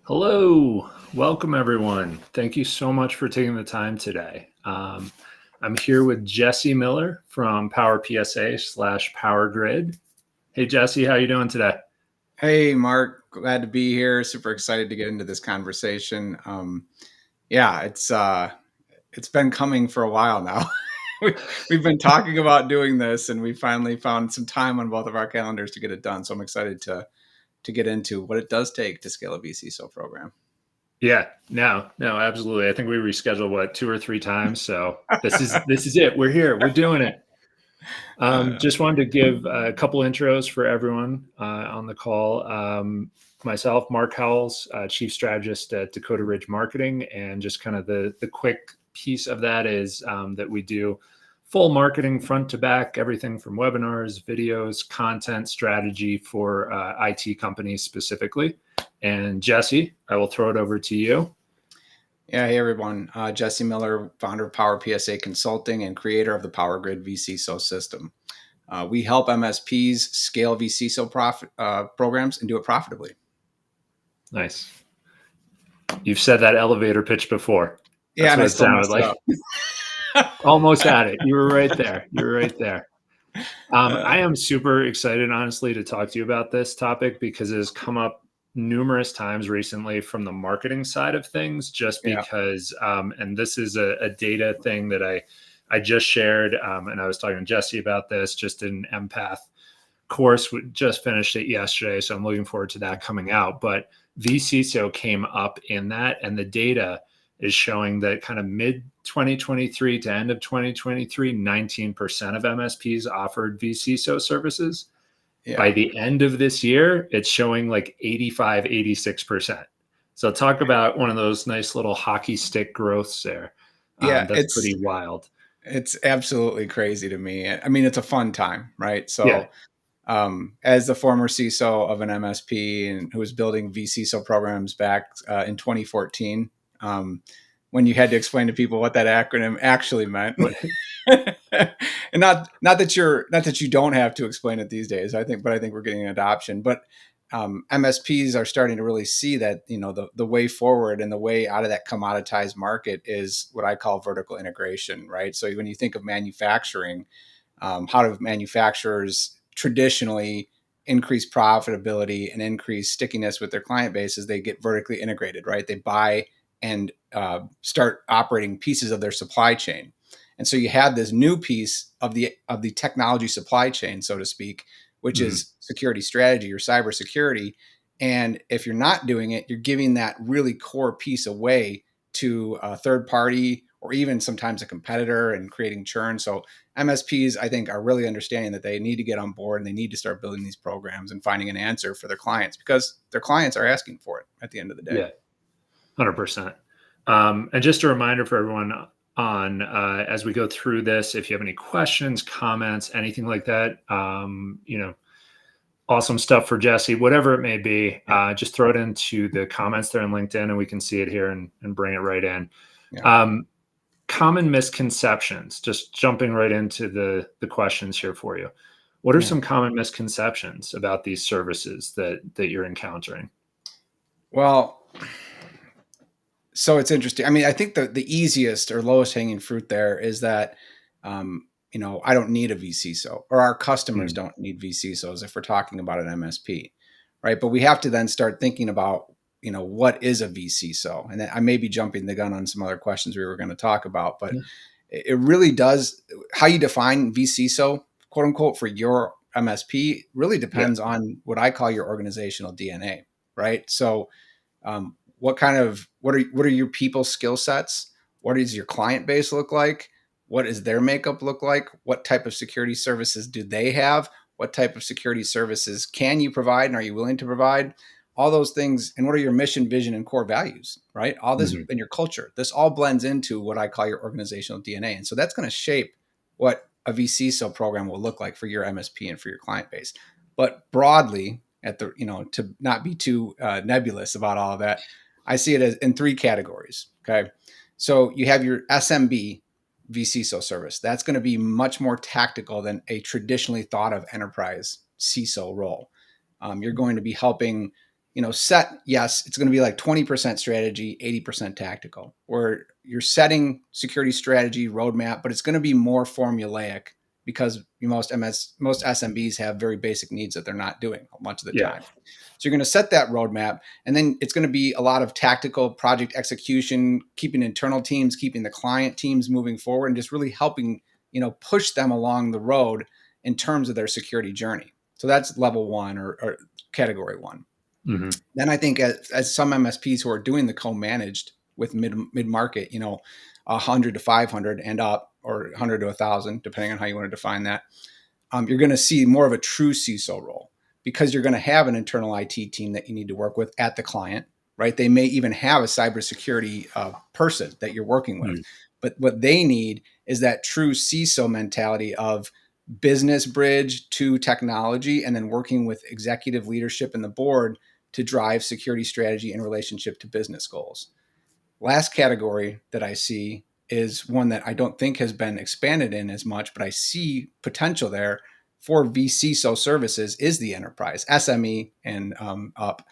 Hello, welcome everyone. Thank you so much for taking the time today. I'm here with Jesse Miller from PowerPSA/PowerGRYD. Hey Jesse, how you doing today? Hey, Mark, glad to be here. Super excited to get into this conversation. Yeah, it's been coming for a while now. We've been talking about doing this, and we finally found some time on both of our calendars to get it done. So I'm excited to get into what it does take to scale a vCISO program. Yeah, no, absolutely. I think we rescheduled two or three times, so this is it. We're here. We're doing it. Uh, Just wanted to give a couple intros for everyone on the call. Myself, Mark Howells, Chief Strategist at Dakota Ridge Marketing, and just kind of the quick piece of that is that we do full marketing front to back, everything from webinars, videos, content, strategy for IT companies specifically. And Jesse, I will throw it over to you. yeah, hey everyone. Jesse Miller, founder of PowerPSA Consulting and creator of the PowerGRYD vCISO system. We help MSPs scale vCISO programs and do it profitably. Nice. You've said that elevator pitch before. Yeah, That's and I what it still sounded messed it like. up. Almost at it. You were right there. You were right there. Uh, I am super excited, honestly, to talk to you about this topic because it has come up numerous times recently from the marketing side of things, just yeah. because, and this is a data thing that I just shared, and I was talking to Jesse about this, just in empath course. We just finished it yesterday, so I'm looking forward to that coming out. But vCISO came up in that, and the data is showing that kind of mid 2023 to end of 2023, 19% of MSPs offered vCISO services. By Yeah. the end of this year, it's showing like 85, 86%. So talk about one of those nice little hockey stick growths there. Yeah. That's pretty wild. It's absolutely crazy to me. I mean, it's a fun time, right? Yeah. So, as the former CISO of an MSP and who was building vCISO programs back in 2014, when you had to explain to people what that acronym actually meant, and not that you don't have to explain it these days. I think we're getting an adoption. But MSPs are starting to really see that the way forward and the way out of that commoditized market is what I call vertical integration, right? So when you think of manufacturing, how do manufacturers traditionally increase profitability and increase stickiness with their client base as they get vertically integrated, right? They buy and start operating pieces of their supply chain. And so you have this new piece of the technology supply chain, so to speak, which Mhm. is security strategy or cybersecurity. And if you're not doing it, you're giving that really core piece away to a third party or even sometimes a competitor and creating churn. So MSPs, I think, are really understanding that they need to get on board and they need to start building these programs and finding an answer for their clients because their clients are asking for it at the end of the day. Yeah. 100%. And just a reminder for everyone on as we go through this, if you have any questions, comments, anything like that, awesome stuff for Jesse, whatever it may be, Yeah. just throw it into the comments there on LinkedIn and we can see it here and bring it right in. Yeah. Um, Common misconceptions, just jumping right into the questions here for you. What are Yeah. some common misconceptions about these services that you're encountering? Well, so it's interesting. I mean, I think the easiest or lowest hanging fruit there is that, I don't need a vCISO or our customers Mm, don't need vCISOs if we're talking about an MSP, right? But we have to then start thinking about, what is a vCISO? And I may be jumping the gun on some other questions we were going to talk about, but yeah, it really does how you define vCISO, quote unquote, for your MSP really yeah. depends on what I call your organizational DNA, right? So what are your people skill sets? What does your client base look like? What does their makeup look like? What type of security services do they have? What type of security services can you provide and are you willing to provide? All those things, and what are your mission, vision, and core values, right? All this Mhm. in your culture. This all blends into what I call your organizational DNA. And so that's going to shape what a vCISO program will look like for your MSP and for your client base. But broadly, to not be too nebulous about all of that, I see it as in three categories. Okay. So you have your SMB vCISO service. That's going to be much more tactical than a traditionally thought of enterprise CISO role. You're going to be helping yes, it's going to be like 20% strategy, 80% tactical, where you're setting security strategy roadmap, but it's going to be more formulaic because most SMBs have very basic needs that they're not doing much of the Yeah. time. So you're going to set that roadmap, and then it's going to be a lot of tactical project execution, keeping internal teams, keeping the client teams moving forward, and just really helping, push them along the road in terms of their security journey. So that's level one or category one. Mm-hmm. Then I think as some MSPs who are doing the co-managed with mid market, 100 to 500 and up, or 100 to 1,000, depending on how you want to define that, you're going to see more of a true CISO role, because you're going to have an internal IT team that you need to work with at the client, right? They may even have a cybersecurity person that you're working with, but what they need is that true CISO mentality of business bridge to technology, and then working with executive leadership and the board to drive security strategy in relationship to business goals. Last category that I see is one that I don't think has been expanded in as much, but I see potential there for vCISO services, is the enterprise, SME and up,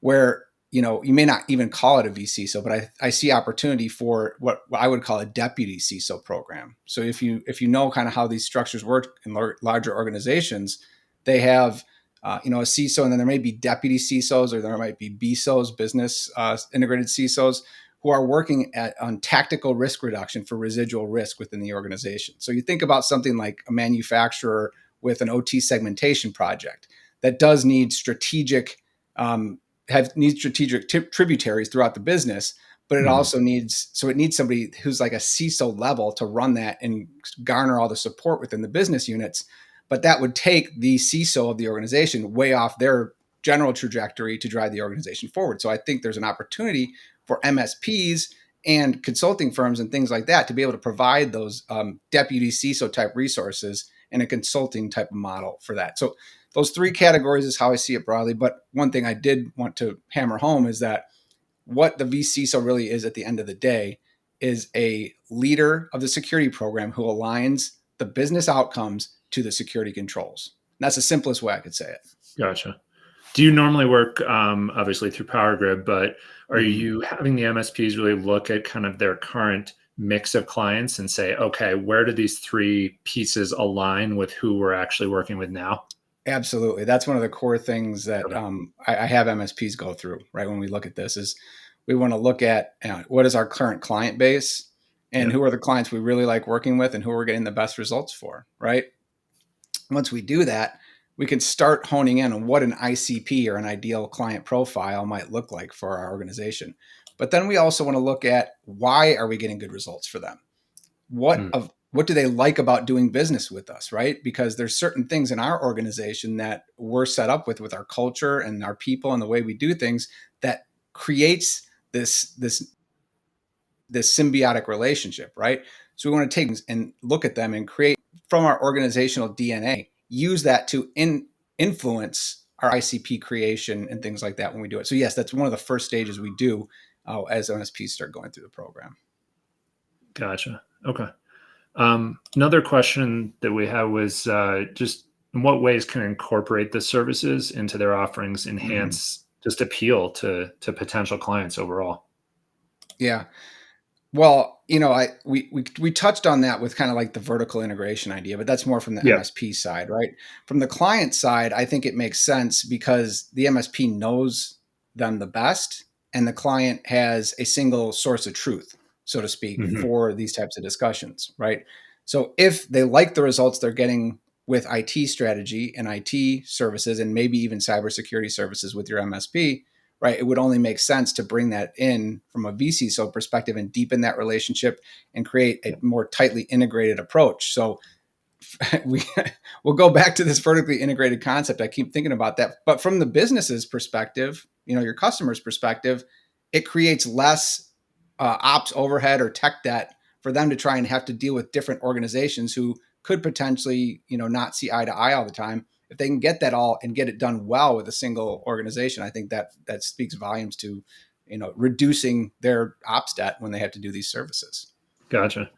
where you may not even call it a vCISO, but I see opportunity for what I would call a deputy CISO program. So if you know kind of how these structures work in larger organizations, they have a CISO, and then there may be deputy CISOs, or there might be BISOs, business integrated CISOs, who are working on tactical risk reduction for residual risk within the organization. So you think about something like a manufacturer with an OT segmentation project that does need strategic tributaries throughout the business, but it also needs somebody who's like a CISO level to run that and garner all the support within the business units. But that would take the CISO of the organization way off their general trajectory to drive the organization forward. So I think there's an opportunity for MSPs and consulting firms and things like that to be able to provide those deputy CISO type resources in a consulting type of model for that. So those three categories is how I see it broadly. But one thing I did want to hammer home is that what the vCISO really is at the end of the day is a leader of the security program who aligns the business outcomes to the security controls. And that's the simplest way I could say it. Gotcha. Do you normally work, obviously through PowerGRYD, but are you having the MSPs really look at kind of their current mix of clients and say, okay, where do these three pieces align with who we're actually working with now? Absolutely. That's one of the core things that I have MSPs go through, right? When we look at this, is we want to look at what is our current client base, and who are the clients we really like working with, and who we're getting the best results for, right? Once we do that, we can start honing in on what an ICP, or an ideal client profile, might look like for our organization. But then we also want to look at, why are we getting good results for them? What do they like about doing business with us, right? Because there's certain things in our organization that we're set up with our culture and our people and the way we do things, that creates this symbiotic relationship, right? So we want to take and look at them and create from our organizational DNA, use that to influence our ICP creation and things like that when we do it. So yes, that's one of the first stages we do as MSPs start going through the program. Gotcha. Okay. Another question that we have was just in what ways can incorporate the services into their offerings enhance just appeal to potential clients overall? Yeah. Well, we touched on that with kind of like the vertical integration idea, but that's more from the MSP side, right? From the client side, I think it makes sense because the MSP knows them the best, and the client has a single source of truth, so to speak, for these types of discussions, right? So if they like the results they're getting with IT strategy and IT services, and maybe even cybersecurity services with your MSP, right, it would only make sense to bring that in from a vCISO perspective and deepen that relationship and create a more tightly integrated approach. So we'll go back to this vertically integrated concept. I keep thinking about that. But from the business's perspective, your customer's perspective, it creates less ops overhead or tech debt for them to try and have to deal with different organizations who could potentially, not see eye to eye all the time. If they can get that all and get it done well with a single organization, I think that speaks volumes to, reducing their ops debt when they have to do these services. Gotcha.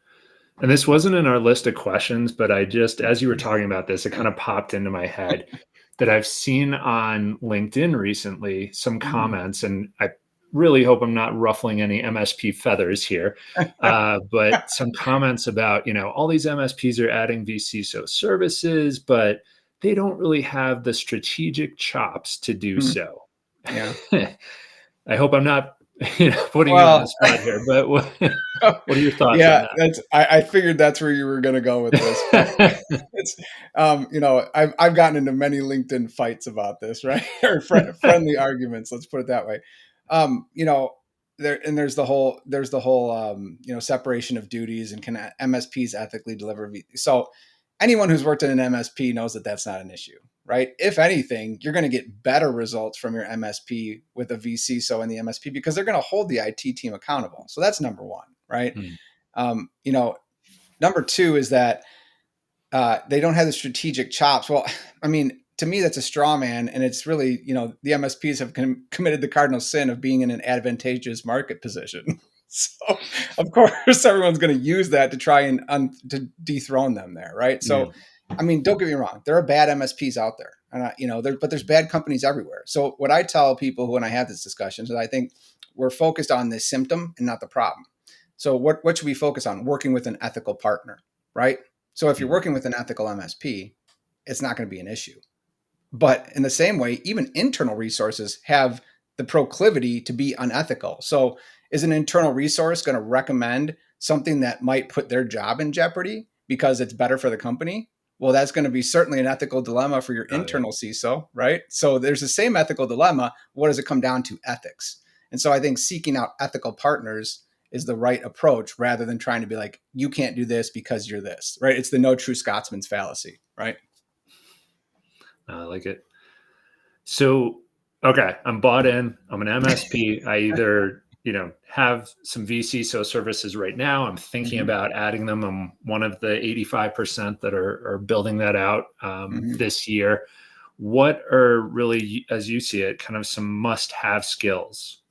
And this wasn't in our list of questions, but as you were talking about this, it kind of popped into my head. that I've seen on LinkedIn recently, some Mhm. comments, and I really hope I'm not ruffling any MSP feathers here, but some comments about, all these MSPs are adding vCISO services, but they don't really have the strategic chops to do Mhm. so. Yeah. I hope I'm not, putting you on the Well, spot here, but what are your thoughts on yeah, that? I figured that's where you were going to go with this, but it's, I've gotten into many LinkedIn fights about this, right? Or friendly arguments. Let's put it that way. You know, there's the whole separation of duties, and can MSPs ethically deliver? So anyone who's worked in an MSP knows that that's not an issue, right? If anything, you're going to get better results from your MSP with a vCISO and the MSP, because they're going to hold the IT team accountable. So that's number one, right? Hmm. Um, you know, Number two is that they don't have the strategic chops. Well, I mean, to me, that's a straw man. And it's really, the MSPs have committed the cardinal sin of being in an advantageous market position. So, of course, everyone's going to use that to try and to dethrone them there, right? Yeah. So, I mean, don't get me wrong. There are bad MSPs out there, and but there's bad companies everywhere. So, what I tell people when I have this discussion is that I think we're focused on the symptom and not the problem. So, what should we focus on? Working with an ethical partner, right? So if you're Mhm. working with an ethical MSP, it's not going to be an issue. But in the same way, even internal resources have the proclivity to be unethical. So is an internal resource going to recommend something that might put their job in jeopardy because it's better for the company? Well, that's going to be certainly an ethical dilemma for your Oh, yeah. internal CISO, right? So there's the same ethical dilemma. What does it come down to? Ethics. And so I think seeking out ethical partners is the right approach, rather than trying to be like, you can't do this because you're this, right? It's the no true Scotsman's fallacy, right? I like it. So, okay, I'm bought in. I'm an MSP. I either, have some vCISO services right now. I'm thinking Mm-hmm. about adding them. I'm one of the 85% that are building that out Mm-hmm. this year. What are really, as you see it, kind of some must-have skills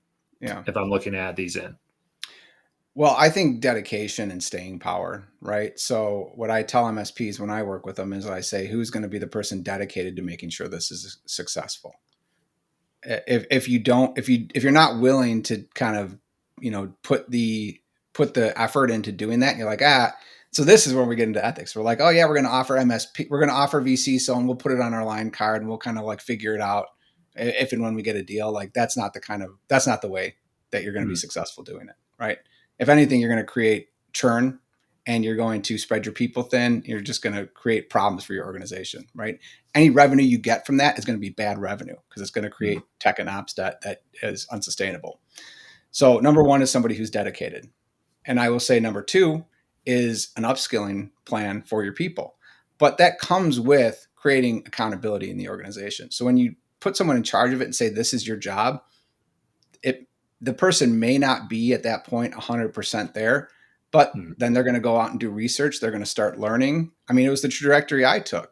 Yeah. if I'm looking to add these in? Well, I think dedication and staying power, right? So what I tell MSPs when I work with them is I say, who's going to be the person dedicated to making sure this is successful? If you don't, if you're not willing to kind of, put the effort into doing that, and you're like, so this is where we get into ethics. We're like, oh yeah, we're going to offer MSP, we're going to offer vCISO, and we'll put it on our line card, and we'll kind of like figure it out if and when we get a deal. Like that's not the way that you're going to be Mm. successful doing it, right? If anything, you're going to create churn, and you're going to spread your people thin. You're just going to create problems for your organization, right? Any revenue you get from that is going to be bad revenue, because it's going to create tech and ops debt that is unsustainable. So number one is somebody who's dedicated. And I will say number two is an upskilling plan for your people. But that comes with creating accountability in the organization. So when you put someone in charge of it and say, this is your job, the person may not be at that point 100% there, but Mm. then they're going to go out and do research. They're going to start learning. I mean, it was the trajectory I took,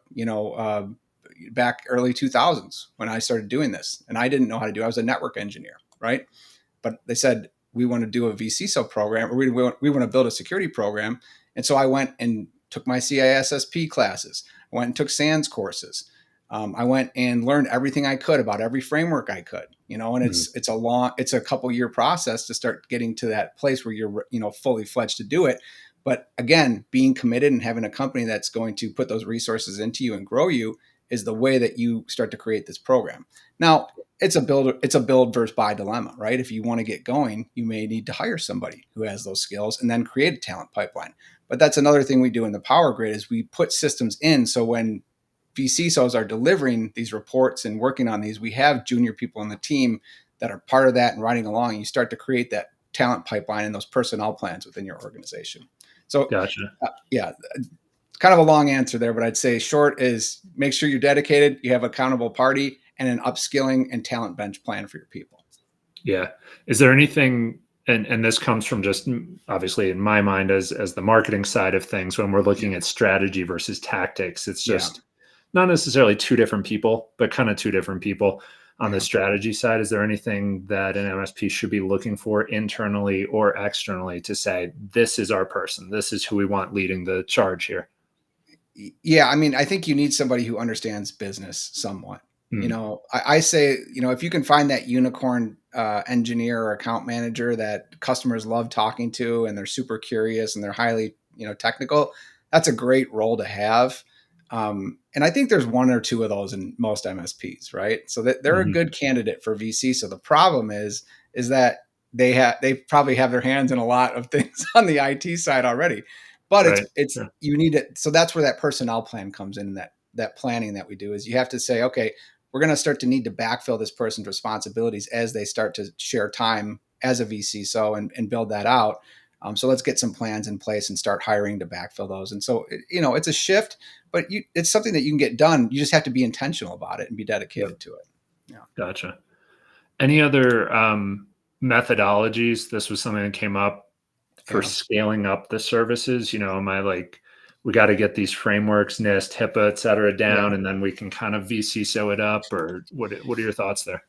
back early 2000s when I started doing this, and I didn't know how to do it. I was a network engineer, right? But they said, we want to do a vCISO program, or we want to build a security program. And so I went and took my CISSP classes. I went and took SANS courses. I went and learned everything I could about every framework I could, and Mm. it's a couple year process to start getting to that place where you're, fully fledged to do it. But again, being committed and having a company that's going to put those resources into you and grow you is the way that you start to create this program. Now, it's a build versus buy dilemma, right? If you want to get going, you may need to hire somebody who has those skills and then create a talent pipeline. But that's another thing we do in the PowerGRYD is we put systems in, so when vCISOs are delivering these reports and working on these, we have junior people on the team that are part of that and riding along. You start to create that talent pipeline and those personnel plans within your organization. So, Gotcha. yeah, kind of a long answer there, but I'd say short is make sure you're dedicated, you have an accountable party, and an upskilling and talent bench plan for your people. Yeah. Is there anything, and this comes from just obviously in my mind as the marketing side of things, when we're Yeah. looking at strategy versus tactics, it's Yeah. just not necessarily two different people, but kind of two different people on the Yeah. strategy side. Is there anything that an MSP should be looking for internally or externally to say, this is our person, this is who we want leading the charge here? Yeah. I mean, I think you need somebody who understands business somewhat, You Mm. know, I say, you know, if you can find that unicorn engineer or account manager that customers love talking to and they're super curious and they're highly, you know, technical, that's a great role to have. And I think there's one or two of those in most MSPs, right? So that they're a Hmm. good candidate for VC. So the problem is that they probably have their hands in a lot of things on the IT side already. But Right. it's Sure. you need it. So that's where that personnel plan comes in. That planning that we do is you have to say, okay, we're going to start to need to backfill this person's responsibilities as they start to share time as a vCISO and build that out. So let's get some plans in place and start hiring to backfill those. And so, you know, it's a shift, but it's something that you can get done. You just have to be intentional about it and be Yep. dedicated to it. Yeah. Gotcha. Any other methodologies? This was something that came up for Yeah. scaling up the services. Am I like, we got to get these frameworks, NIST, HIPAA, et cetera, Yeah. down, and then we can kind of vCISO it up, or what are your thoughts there?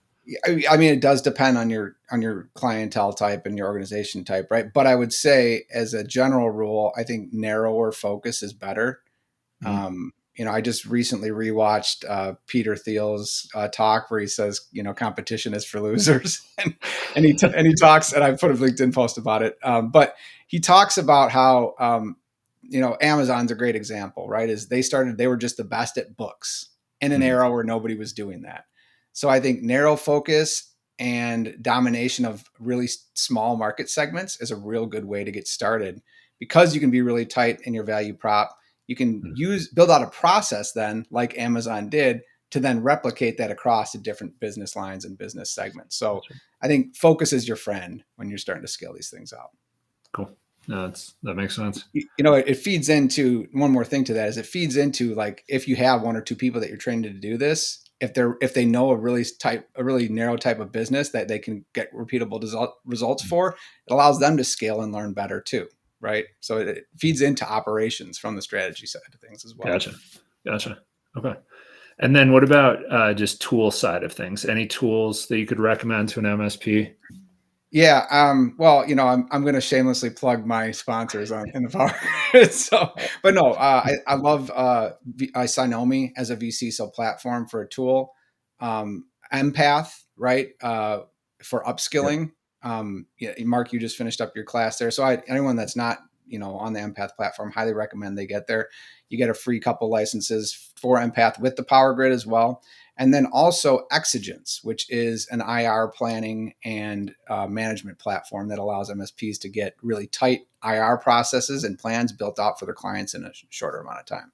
I mean, it does depend on your clientele type and your organization type, right? But I would say, as a general rule, I think narrower focus is better. Mm. You know, I just recently rewatched Peter Thiel's talk where he says, you know, competition is for losers, and he talks, and I put a LinkedIn post about it. But he talks about how, you know, Amazon's a great example, right? Is they were just the best at books in an Mm. era where nobody was doing that. So I think narrow focus and domination of really small market segments is a real good way to get started because you can be really tight in your value prop. You can Mm. build out a process then, like Amazon did, to then replicate that across the different business lines and business segments. So That's right. I think focus is your friend when you're starting to scale these things out. Cool. No, that makes sense. You know, it feeds into one more thing to that is it feeds into, like, if you have one or two people that you're trained to do this, if they know a really narrow type of business that they can get repeatable results Mm. for, it allows them to scale and learn better too, right? So it feeds into operations from the strategy side of things as well. Gotcha. Gotcha. Okay. And then what about just tool side of things? Any tools that you could recommend to an MSP? Yeah. Well, you know, I'm going to shamelessly plug my sponsors in the power. So, but no, I love Synomi as a vCISO platform for a tool. Empath, right? For Yep. upskilling. Yeah, Mark, you just finished up your class there. So anyone that's not, you know, on the Empath platform, highly recommend they get there. You get a free couple licenses for Empath with the PowerGRYD as well. And then also Exigence, which is an IR planning and management platform that allows MSPs to get really tight IR processes and plans built out for their clients in a shorter amount of time.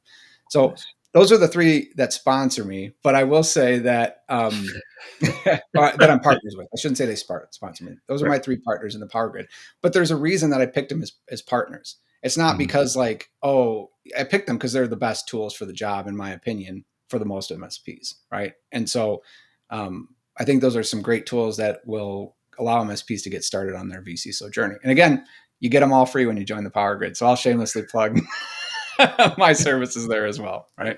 So Nice. those are the three that sponsor me. But I will say that that I'm partners with. I shouldn't say they sponsor me. Those are Right. my three partners in the PowerGRYD. But there's a reason that I picked them as partners. It's not Mhm. because, like, oh, I picked them because they're the best tools for the job, in my opinion, for the most MSPs, right? And so I think those are some great tools that will allow MSPs to get started on their vCISO journey. And again, you get them all free when you join the PowerGRYD. So I'll shamelessly plug my services there as well, right?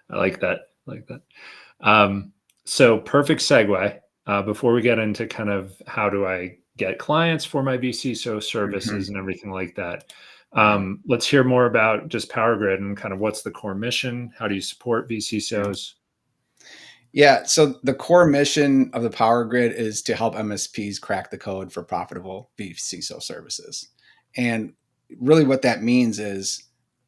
I like that. I like that. So perfect segue. Before we get into kind of how do I get clients for my vCISO Mm-hmm. services and everything like that, Yeah. let's hear more about just PowerGRYD and kind of what's the core mission. How do you support Yeah. vCISOs? Yeah. So the core mission of the PowerGRYD is to help MSPs crack the code for profitable vCISO services. And really what that means is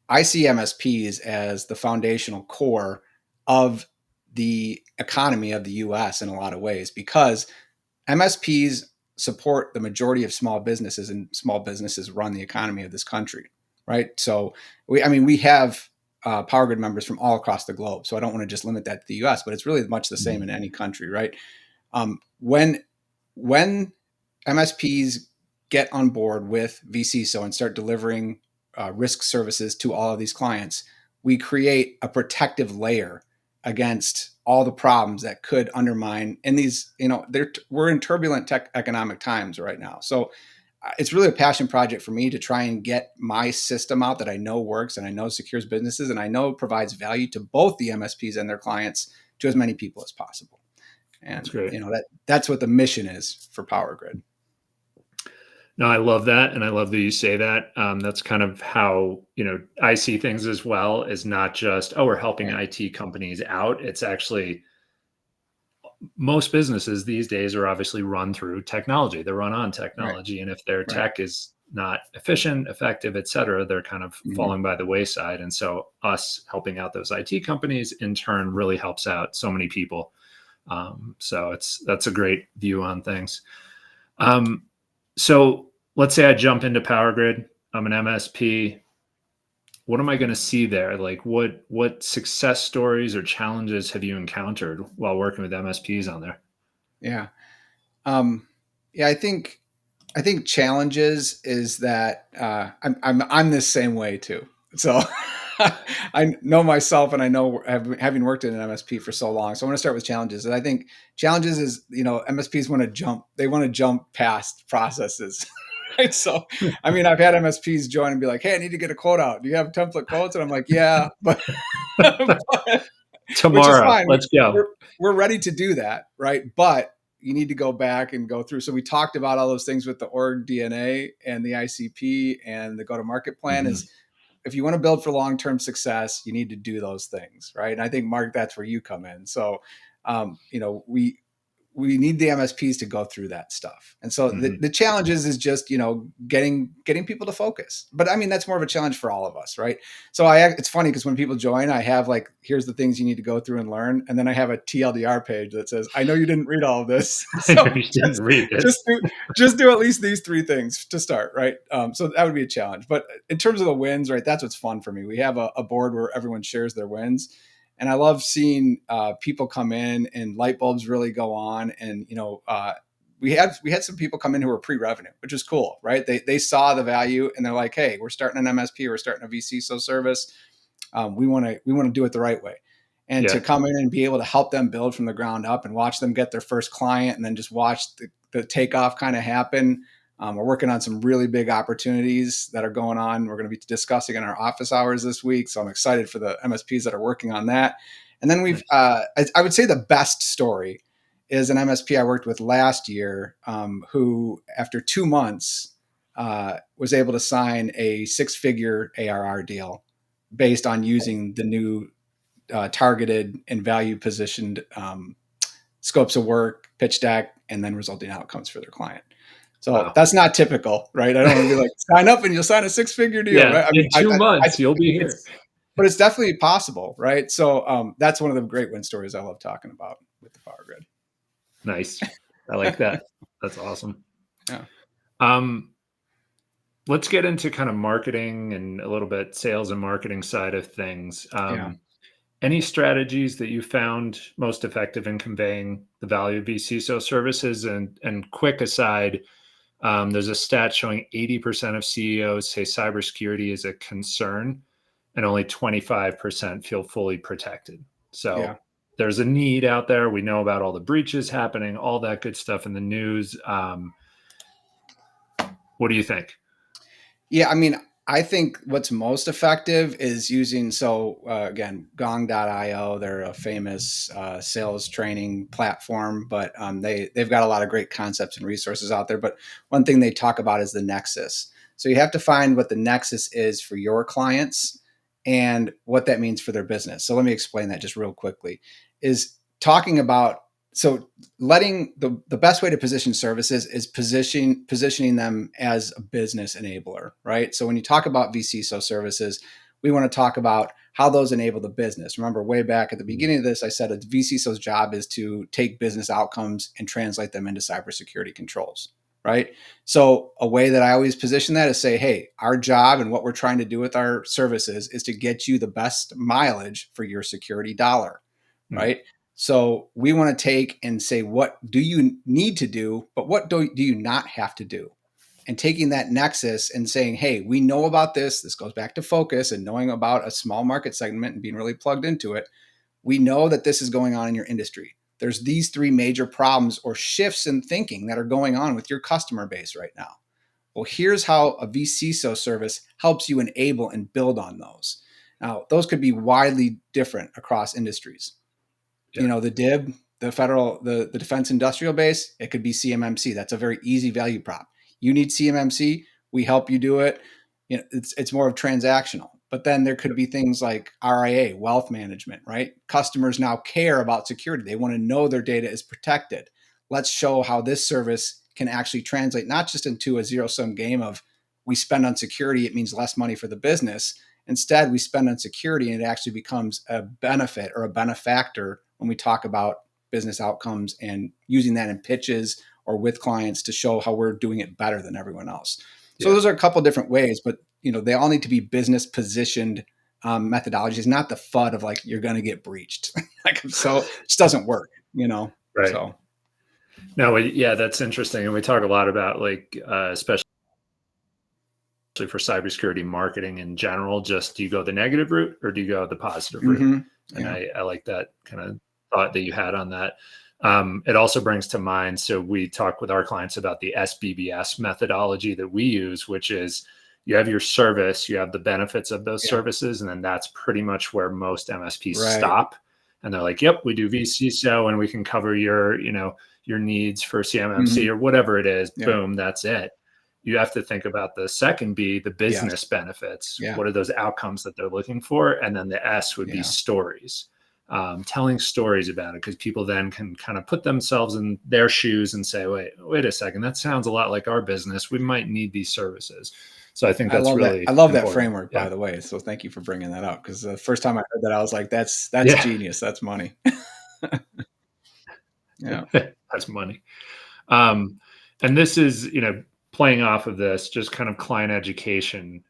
I see MSPs as the foundational core of the economy of the US in a lot of ways because MSPs support the majority of small businesses, and small businesses run the economy of this country, right? So we have PowerGrid members from all across the globe. So I don't want to just limit that to the US, but it's really much the same Mhm. in any country, right? When MSPs get on board with vCISO and start delivering risk services to all of these clients, we create a protective layer against all the problems that could undermine in these, you know, we're in turbulent tech economic times right now. So it's really a passion project for me to try and get my system out that I know works and I know secures businesses and I know provides value to both the MSPs and their clients to as many people as possible. That's And great. you know that's what the mission is for PowerGRYD. No, I love that, and I love that you say that. That's kind of how I see things as well. Is not just, oh, we're helping Right. IT companies out. It's actually most businesses these days are obviously run through technology. They're run on Right. technology. And if their Right. tech is not efficient, effective, et cetera, they're kind of Mm-hmm. falling by the wayside. And so us helping out those IT companies in turn really helps out so many people. So that's a great view on things. So let's say I jump into PowerGRYD. I'm an MSP. What am I going to see there? Like what success stories or challenges have you encountered while working with MSPs on there? Yeah. Um, yeah, I think challenges is that I'm this same way too. So I know myself, and I know having worked in an MSP for so long. So I want to start with challenges, and I think challenges is MSPs want to jump. They want to jump past processes. Right? So I mean, I've had MSPs join and be like, "Hey, I need to get a quote out. Do you have template quotes?" And I'm like, "Yeah," but, but which is Tomorrow, fine. let's go. We're ready to do that, right? But you need to go back and go through. So we talked about all those things with the org DNA and the ICP and the go-to-market plan. Mhm. Is if you want to build for long-term success, you need to do those things, right? And I think Mark, that's where you come in. So, we need the MSPs to go through that stuff. And so Mhm. the challenges is just, getting people to focus. But I mean, that's more of a challenge for all of us, right? So it's funny because when people join, I have like, here's the things you need to go through and learn. And then I have a TLDR page that says, I know you didn't read all of this. I know So you didn't read just this. do at least these three things to start, right? So that would be a challenge. But in terms of the wins, right, that's what's fun for me. We have a board where everyone shares their wins. And I love seeing people come in and light bulbs really go on. And we had some people come in who were pre-revenue, which is cool, right? They saw the value and they're like, hey, we're starting an MSP, we're starting a vCISO service. We want to do it the right way. And to Yeah. come in and be able to help them build from the ground up and watch them get their first client and then just watch the takeoff kind of happen. We're working on some really big opportunities that are going on. We're going to be discussing in our office hours this week. So I'm excited for the MSPs that are working on that. And then Nice. I would say the best story is an MSP I worked with last year who, after 2 months, was able to sign a 6-figure ARR deal based on using the new targeted and value positioned scopes of work, pitch deck, and then resulting outcomes for their client. So Wow. that's not typical, right? I don't want to be like, sign up and you'll sign a 6-figure deal, Yeah. right? I mean, In 2 months, you'll be here. but it's definitely possible, right? So that's one of the great win stories I love talking about with the PowerGRYD. Nice. I like that. That's awesome. Yeah. Um, let's get into kind of marketing and a little bit sales and marketing side of things. Yeah. Any strategies that you found most effective in conveying the value of vCISO services? And quick aside, there's a stat showing 80% of CEOs say cybersecurity is a concern, and only 25% feel fully protected. Yeah. So there's a need out there. We know about all the breaches happening, all that good stuff in the news. What do you think? Yeah, I mean, I think what's most effective is using, again, gong.io. They're a famous sales training platform, but they've got a lot of great concepts and resources out there. But one thing they talk about is the nexus. So you have to find what the nexus is for your clients and what that means for their business. So let me explain that just real quickly. Is talking about letting the best way to position services is positioning them as a business enabler, right? So when you talk about vCISO services, we want to talk about how those enable the business. Remember, way back at the beginning of this, I said a vCISO's job is to take business outcomes and translate them into cybersecurity controls, right? So a way that I always position that is say, hey, our job and what we're trying to do with our services is to get you the best mileage for your security dollar, Mm, right? So we want to take and say, what do you need to do, but what do you not have to do? And taking that nexus and saying, hey, we know about this. This goes back to focus and knowing about a small market segment and being really plugged into it. We know that this is going on in your industry. There's these 3 major problems or shifts in thinking that are going on with your customer base right now. Well, here's how a vCISO service helps you enable and build on those. Now, those could be widely different across industries. yeah. The DIB, the defense industrial base, it could be CMMC. That's a very easy value prop. You need CMMC, we help you do it. It's more of transactional. But then there could be things like RIA, wealth management, right? Customers now care about security. They want to know their data is protected. Let's show how this service can actually translate not just into a zero-sum game of we spend on security, it means less money for the business. Instead, we spend on security and it actually becomes a benefit or a benefactor when we talk about business outcomes and using that in pitches or with clients to show how we're doing it better than everyone else. So those are a couple different ways, but they all need to be business positioned methodologies, not the FUD of like you're going to get breached. So it just doesn't work, Right. So No, yeah, that's interesting, and we talk a lot about especially for cybersecurity marketing in general. Just do you go the negative route or do you go the positive route? And I like that kind of thought that you had on that. It also brings to mind, so we talk with our clients about the SBBS methodology that we use, which is you have your service, you have the benefits of those services, and then that's pretty much where most MSPs stop. And they're like, yep, we do vCISO and we can cover your needs for CMMC or whatever it is. Boom, that's it. You have to think about the second B, the business benefits. What are those outcomes that they're looking for? And then the S would be stories. Telling stories about it, because people then can kind of put themselves in their shoes and say, wait a second, that sounds a lot like our business. We might need these services. So I think that's really I love that framework, by the way. So thank you for bringing that up, because the first time I heard that, I was like, that's genius. That's money. That's money. And this is, playing off of this, just kind of client education.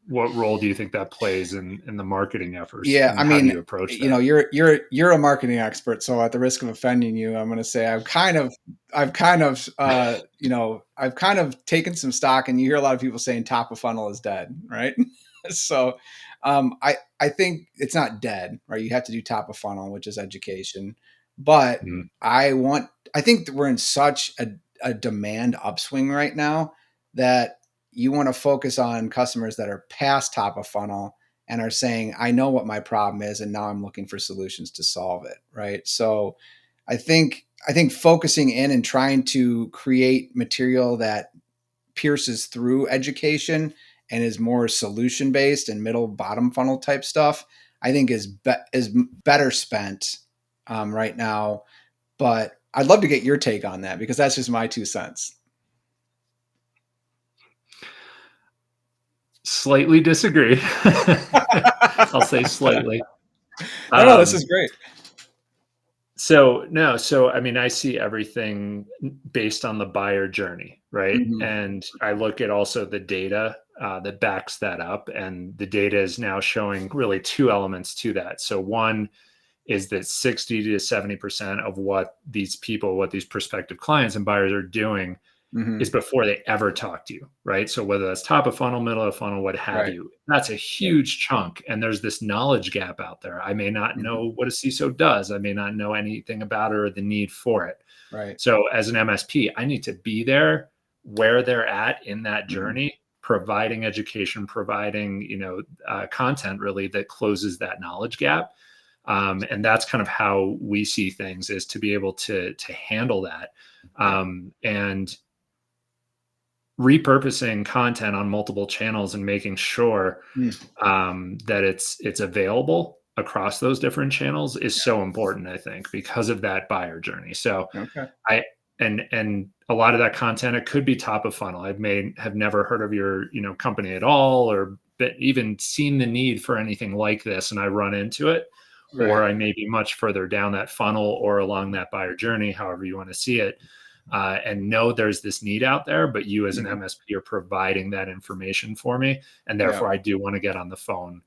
What role do you think that plays in the marketing efforts? Yeah, I mean, how do you approach that? You're a marketing expert, so at the risk of offending you, I'm going to say I've kind of taken some stock, and you hear a lot of people saying top of funnel is dead, right? So, I think it's not dead, right? You have to do top of funnel, which is education, but I think that we're in such a demand upswing right now that you want to focus on customers that are past top of funnel and are saying, I know what my problem is, and now I'm looking for solutions to solve it, right? So I think focusing in and trying to create material that pierces through education and is more solution based and middle bottom funnel type stuff, I think is better spent right now. But I'd love to get your take on that, because that's just my 2 cents. Slightly disagree. I'll say slightly. No, this is great. So I mean, I see everything based on the buyer journey, right? And I look at also the data that backs that up, and the data is now showing really 2 elements to that. So one is that 60 to 70% of what these prospective clients and buyers are doing is before they ever talk to you, right? So whether that's top of funnel, middle of funnel, what have you, that's a huge chunk. And there's this knowledge gap out there. I may not know what a CISO does. I may not know anything about it or the need for it. Right. So as an MSP, I need to be there where they're at in that journey, providing education, providing, content really that closes that knowledge gap. And that's kind of how we see things, is to be able to handle that. And repurposing content on multiple channels and making sure that it's available across those different channels is so important, I think, because of that buyer journey. So and a lot of that content, it could be top of funnel. I may have never heard of your company at all, or even seen the need for anything like this, and I run into it. Or I may be much further down that funnel or along that buyer journey, however you want to see it, and know there's this need out there, but you as an MSP are providing that information for me. And therefore I do want to get on the phone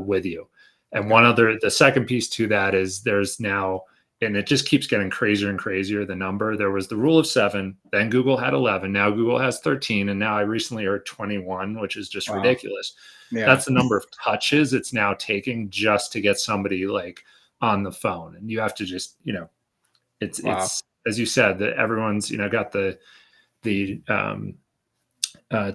with you. And the second piece to that is there's now, and it just keeps getting crazier and crazier, the number. There was the rule of 7, then Google had 11, now Google has 13, and now I recently heard 21, which is just ridiculous. That's the number of touches it's now taking just to get somebody on the phone. And you have to just, it's as you said, that everyone's, got the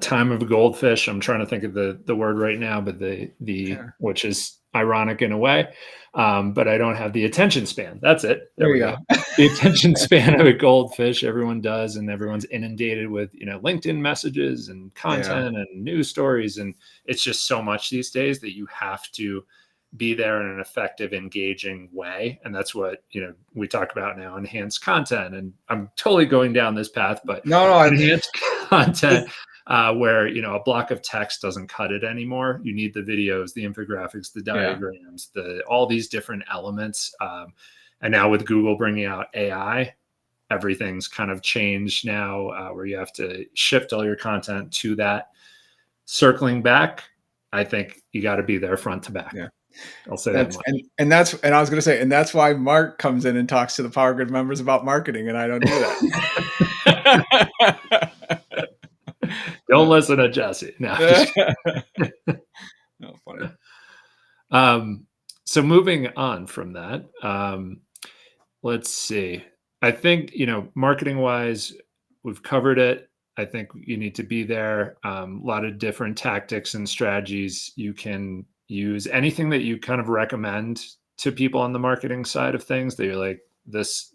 time of a goldfish. I'm trying to think of the word right now, but Yeah. which is ironic in a way. But I don't have the attention span. That's it. There There we you go. go. The attention span of a goldfish. Everyone does, and everyone's inundated with LinkedIn messages and Yeah. content and news stories, and it's just so much these days that you have to be there in an effective, engaging way. And that's what we talk about now: enhanced content. And I'm totally going down this path, but No, enhanced content it's, where a block of text doesn't cut it anymore. You need the videos, the infographics, the yeah. diagrams, all these different elements. And now with Google bringing out AI, everything's kind of changed now, where you have to shift all your content to that. Circling back, I think you got to be there front to back. Yeah. I'll say that That's much. and I was going to say, and that's why Mark comes in and talks to the PowerGRYD members about marketing, and I don't do that. Don't listen to Jesse. No, just No, funny. so moving on from that, let's see. I think, marketing wise, we've covered it. I think you need to be there. A lot of different tactics and strategies you can use. Anything that you kind of recommend to people on the marketing side of things that you're like this,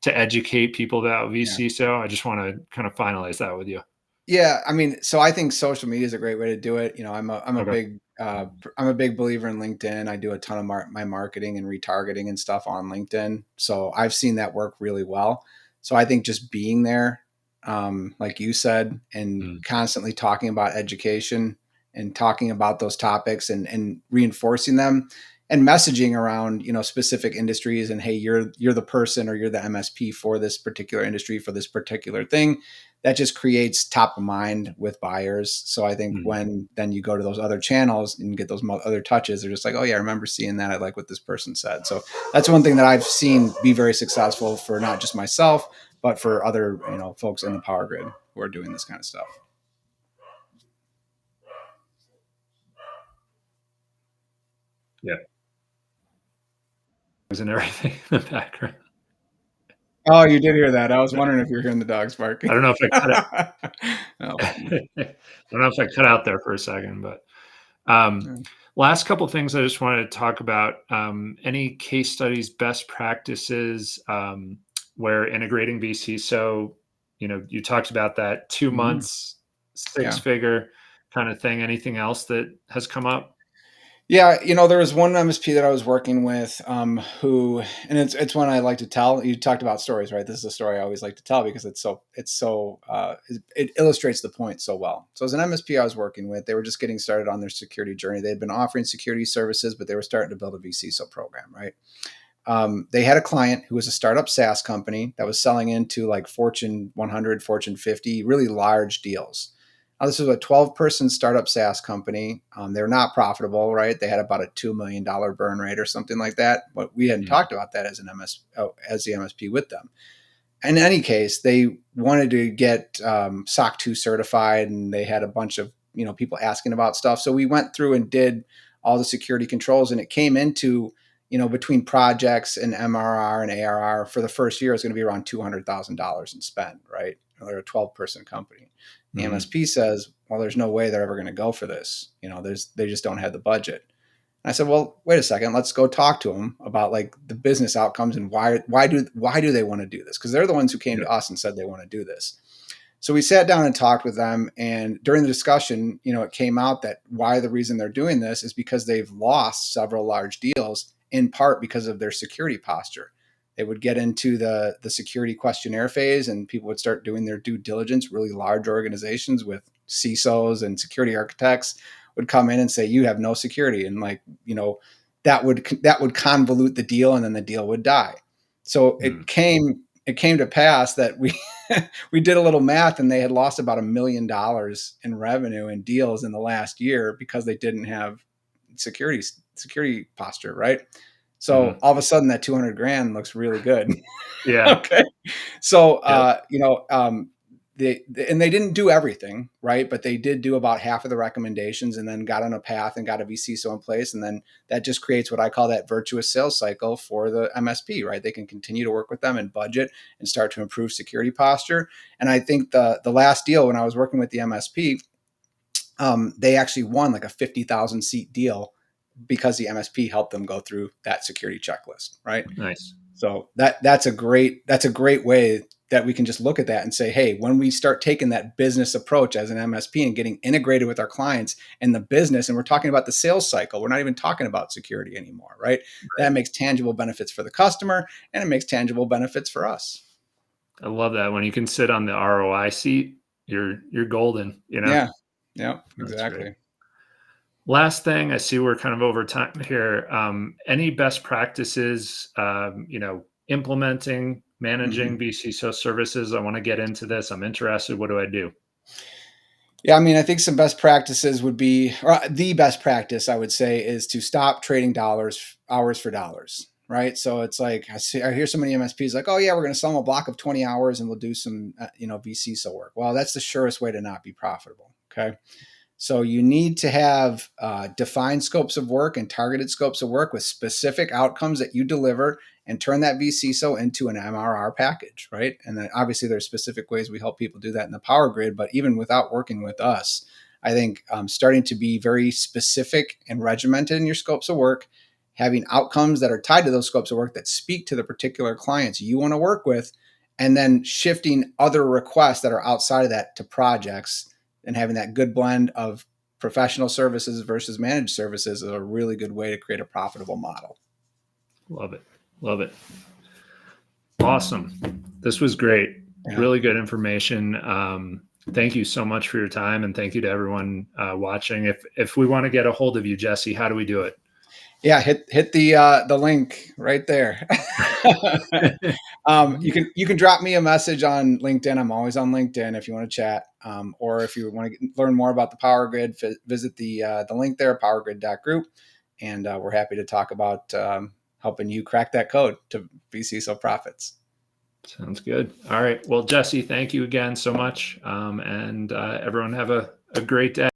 to educate people about Yeah. vCISO? I just want to kind of finalize that with you. Yeah, I mean, so I think social media is a great way to do it. I'm a Okay. big I'm a big believer in LinkedIn. I do a ton of my marketing and retargeting and stuff on LinkedIn. So I've seen that work really well. So I think just being there, like you said, and Mm. constantly talking about education and talking about those topics and reinforcing them and messaging around, specific industries and hey, you're the person or you're the MSP for this particular industry for this particular thing. That just creates top of mind with buyers. So I think Mm. when then you go to those other channels and get those other touches, they're just like, oh yeah, I remember seeing that. I like what this person said. So that's one thing that I've seen be very successful for not just myself, but for other folks in the PowerGRYD who are doing this kind of stuff. Yeah. And everything in the background. Oh, you did hear that. I was wondering if you're hearing the dogs barking. I don't know if I cut it. Oh, I don't know if I cut out there for a second, but last couple of things I just wanted to talk about. Any case studies, best practices where integrating VC. So, you talked about that 2 months, yeah. six-figure kind of thing. Anything else that has come up? Yeah, there was one MSP that I was working with, who, and it's one I like to tell. You talked about stories, right? This is a story I always like to tell because it illustrates the point so well. So as an MSP I was working with, they were just getting started on their security journey. They had been offering security services, but they were starting to build a vCISO program, right? They had a client who was a startup SaaS company that was selling into like Fortune 100, Fortune 50, really large deals. Now, this was a 12-person startup SaaS company. They're not profitable, right? They had about a $2 million burn rate or something like that. But we hadn't Mm. talked about that as as the MSP with them. In any case, they wanted to get SOC 2 certified, and they had a bunch of people asking about stuff. So we went through and did all the security controls, and it came into between projects and MRR and ARR for the first year, it's going to be around $200,000 in spend, right? They're a 12-person company. The Mm. MSP says, well, there's no way they're ever going to go for this. They just don't have the budget. And I said, well, wait a second, let's go talk to them about like the business outcomes and why do they want to do this? Because they're the ones who came Yeah. to us and said they want to do this. So we sat down and talked with them, and during the discussion, it came out that the reason they're doing this is because they've lost several large deals, in part because of their security posture. They would get into the security questionnaire phase, and people would start doing their due diligence. Really large organizations with CISOs and security architects would come in and say, "You have no security," and that would convolute the deal, and then the deal would die. So Mm. it came to pass that we did a little math, and they had lost about $1 million in revenue and deals in the last year because they didn't have security posture, right? So Mm. all of a sudden that 200 grand looks really good. Yeah. Okay. So, Yep. they didn't do everything, right? But they did do about half of the recommendations, and then got on a path and got a vCISO in place. And then that just creates what I call that virtuous sales cycle for the MSP, right? They can continue to work with them and budget and start to improve security posture. And I think the last deal, when I was working with the MSP, they actually won like a 50,000 seat deal because the MSP helped them go through that security checklist, right? Nice. So that's a great way that we can just look at that and say, hey, when we start taking that business approach as an MSP and getting integrated with our clients and the business, and we're talking about the sales cycle, we're not even talking about security anymore, right? That makes tangible benefits for the customer, and it makes tangible benefits for us. I love that. When you can sit on the ROI seat, you're golden, you know? Yeah, That's exactly. great. Last thing, I see we're kind of over time here. Any best practices, implementing, managing vCISO services? I want to get into this. I'm interested. What do I do? Yeah, I mean, I think some best practices would be, or the best practice I would say, is to stop trading hours for dollars, right? So it's like I hear so many MSPs like, oh yeah, we're going to sell them a block of 20 hours and we'll do some vCISO work. Well, that's the surest way to not be profitable. Okay. So you need to have defined scopes of work and targeted scopes of work with specific outcomes that you deliver, and turn that vCISO into an MRR package, right? And then obviously there's specific ways we help people do that in the PowerGRYD, but even without working with us, I think starting to be very specific and regimented in your scopes of work, having outcomes that are tied to those scopes of work that speak to the particular clients you want to work with, and then shifting other requests that are outside of that to projects, and having that good blend of professional services versus managed services is a really good way to create a profitable model. Love it. Love it. Awesome. This was great. Yeah. Really good information. Thank you so much for your time, and thank you to everyone watching. If we want to get a hold of you, Jesse, how do we do it? Yeah, hit the link right there. You can drop me a message on LinkedIn. I'm always on LinkedIn if you want to chat, or if you want to learn more about the PowerGRYD, visit the link there, powergrid.group, and we're happy to talk about helping you crack that code to vCISO profits. Sounds good. All right. Well, Jesse, thank you again so much, and everyone have a great day.